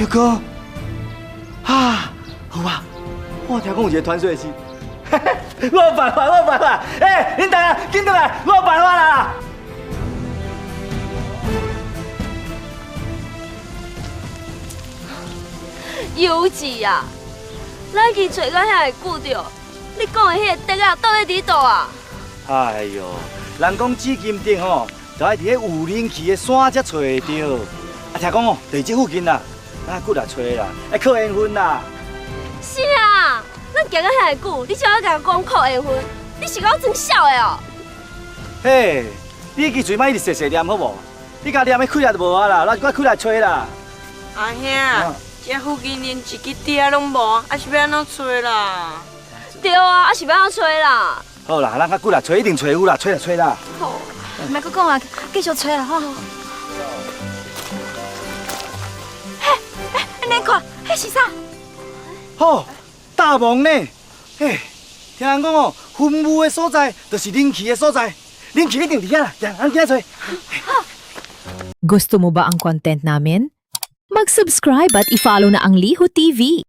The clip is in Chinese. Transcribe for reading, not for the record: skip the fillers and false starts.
表哥，啊，好啊，我听讲有一个传说的是，我有办法，我有办法，恁大家紧倒来，我有办法啦！幼稚啊！咱去找到遐个久着，你讲的迄个竹啊，到底伫倒啊？哎呦，人讲紫金锭吼，就爱伫迄有灵气的山才找会到。啊，听讲哦，在这附近啦，啊，骨来找啦，爱靠缘分啦。是啊，咱行到遐个久，你就要甲我讲靠缘分，你是甲我装笑的哦？嘿，你支嘴莫一直细细念好无？你家念的开来就无啊啦，咱我开来找啦。阿兄，这附近连一支爹拢无，啊是要安怎找啦？对啊，啊是要安怎找啦？好啦，咱较骨来找，一定找有啦，找啦找啦。好，莫搁讲啊，继续吹啦，好。嘿，你看，迄是啥？好，大梦呢？嘿，听人讲哦，坟墓的所在就是灵气的所在，灵气一定伫遐啦，咱行找。 Gusto mo ba ang content namin? Mag-subscribe at i-follow na ang Liho TV.